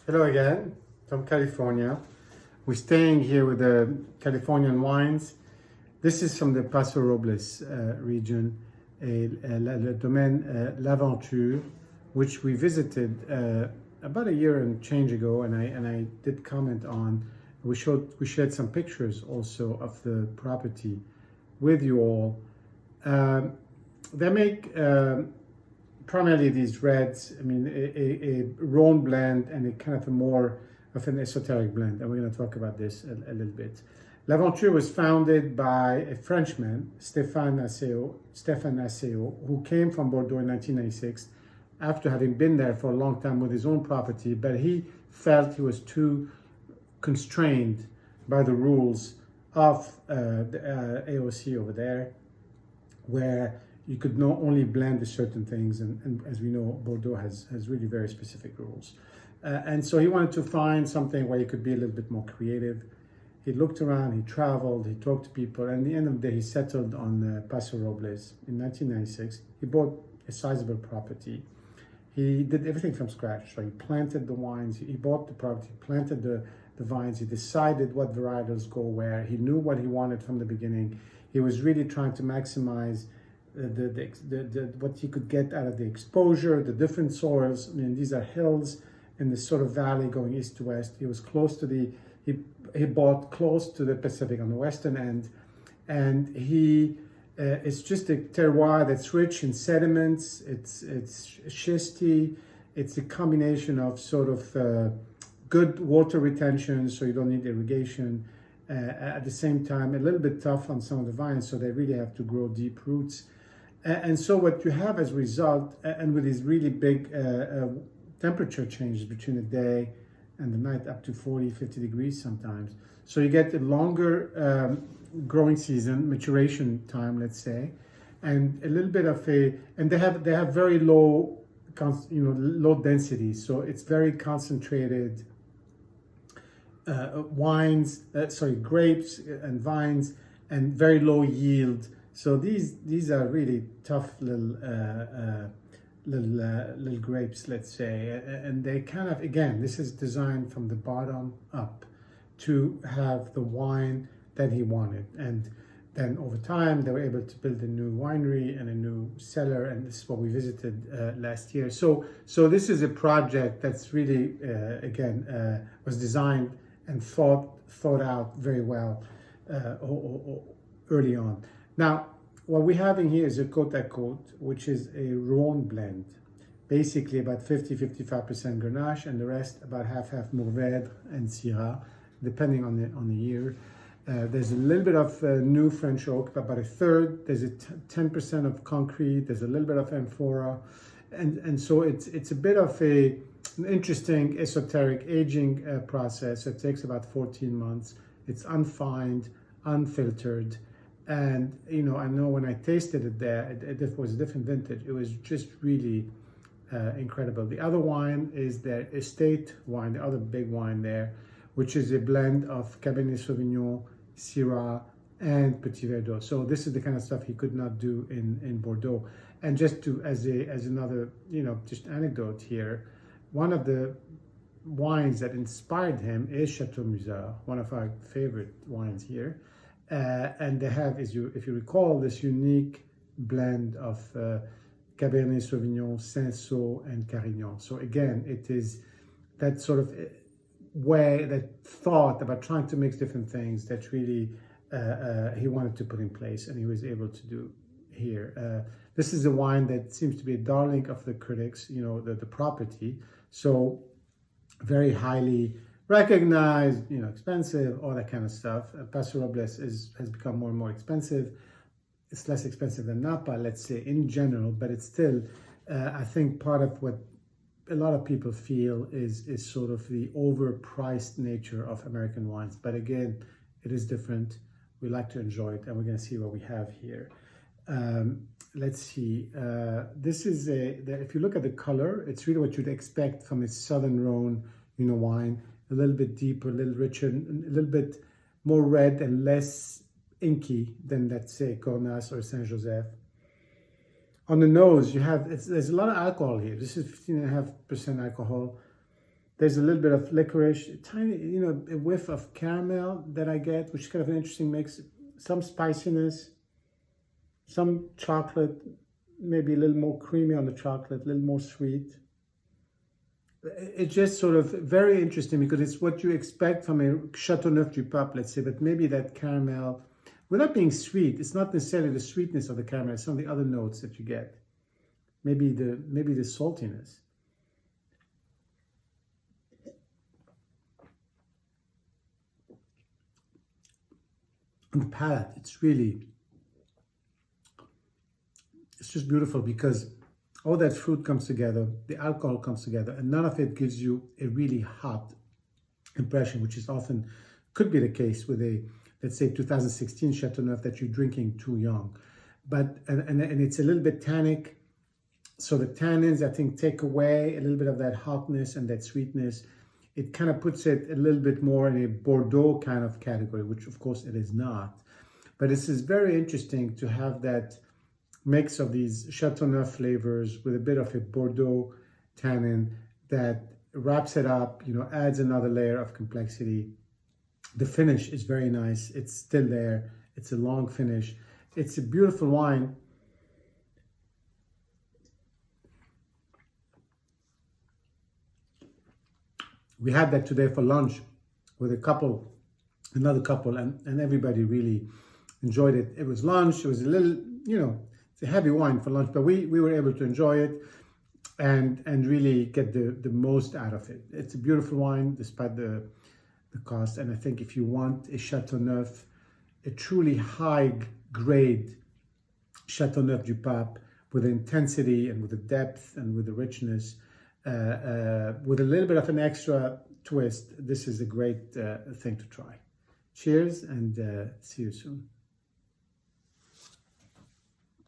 Hello again from California. We're staying here with the Californian wines. This is from the Paso Robles region, le domaine L'Aventure, which we visited about a year and change ago, and I did comment on. We shared some pictures also of the property with you all. They make primarily these reds. I mean, a Rhone blend and a kind of a more of an esoteric blend, and we're going to talk about this a little bit. L'Aventure was founded by a Frenchman, Stéphane Asseo, who came from Bordeaux in 1996 after having been there for a long time with his own property, but he felt he was too constrained by the rules of the AOC over there, where you could not only blend with certain things, and as we know, Bordeaux has really very specific rules. And so he wanted to find something where he could be a little bit more creative. He looked around, he traveled, he talked to people, and at the end of the day, he settled on Paso Robles in 1996. He bought a sizable property. He did everything from scratch. So he planted the wines, he bought the property, planted the vines, he decided what varietals go where. He knew what he wanted from the beginning. He was really trying to maximize what he could get out of the exposure, the different soils. I mean, these are hills in this sort of valley going east to west. He was close to he bought close to the Pacific on the western end, and it's just a terroir that's rich in sediments. It's schisty. It's a combination of sort of good water retention, so you don't need irrigation. At the same time, a little bit tough on some of the vines, so they really have to grow deep roots. And so what you have as a result, and with these really big temperature changes between the day and the night, up to 40, 50 degrees sometimes. So you get a longer growing season, maturation time, let's say, and a little bit of and they have very low, low density. So it's very concentrated grapes and vines, and very low yield. So these are really tough little grapes, let's say, and they kind of, again, this is designed from the bottom up to have the wine that he wanted. And then over time, they were able to build a new winery and a new cellar, and this is what we visited last year. So this is a project that's really, was designed and thought out very well early on. Now, what we're having here is a Côte à Côte, which is a Rhone blend. Basically about 50-55% Grenache, and the rest about half Mourvèdre and Syrah, depending on the year. There's a little bit of new French oak, about a third. There's a 10% of concrete. There's a little bit of amphora, and so it's a bit of an interesting esoteric aging process. It takes about 14 months. It's unfined, unfiltered. And, I know when I tasted it there, it was a different vintage. It was just really incredible. The other wine is their estate wine, the other big wine there, which is a blend of Cabernet Sauvignon, Syrah, and Petit Verdot. So this is the kind of stuff he could not do in Bordeaux. And just as another, just anecdote here, one of the wines that inspired him is Chateauneuf, one of our favorite wines here. And they have, if you recall, this unique blend of Cabernet Sauvignon, Cinsault, and Carignan. So again, it is that sort of way, that thought about trying to mix different things that really he wanted to put in place, and he was able to do here. This is a wine that seems to be a darling of the critics, the property. So very highly recognized, expensive, all that kind of stuff. Paso Robles has become more and more expensive. It's less expensive than Napa, let's say, in general, but it's still, I think, part of what a lot of people feel is sort of the overpriced nature of American wines. But again, it is different. We like to enjoy it, and we're going to see what we have here. Let's see. This is if you look at the color, it's really what you'd expect from a Southern Rhone, wine. A little bit deeper, a little richer, a little bit more red and less inky than, let's say, Cornas or Saint Joseph. On the nose, there's a lot of alcohol here. This is 15.5% alcohol. There's a little bit of licorice, a tiny, a whiff of caramel that I get, which is kind of an interesting mix. Some spiciness, some chocolate, maybe a little more creamy on the chocolate, a little more sweet. It's just sort of very interesting because it's what you expect from a Chateauneuf du Pape, let's say, but maybe that caramel, without being sweet, it's not necessarily the sweetness of the caramel, it's some of the other notes that you get. Maybe the saltiness. On the palate, it's just beautiful because all that fruit comes together, the alcohol comes together, and none of it gives you a really hot impression, which is often could be the case with a, let's say, 2016 Chateauneuf that you're drinking too young. But and it's a little bit tannic, so the tannins, I think, take away a little bit of that hotness and that sweetness. It kind of puts it a little bit more in a Bordeaux kind of category, which of course it is not. But this is very interesting to have that mix of these Chateauneuf flavors with a bit of a Bordeaux tannin that wraps it up, adds another layer of complexity. The finish is very nice. It's still there. It's a long finish. It's a beautiful wine. We had that today for lunch with another couple, and everybody really enjoyed it. It was lunch. It was a little, it's a heavy wine for lunch, but we were able to enjoy it and really get the most out of it. It's a beautiful wine despite the cost. And I think if you want a Chateauneuf, a truly high grade Chateauneuf du Pape with the intensity and with the depth and with the richness, with a little bit of an extra twist, this is a great thing to try. Cheers and see you soon.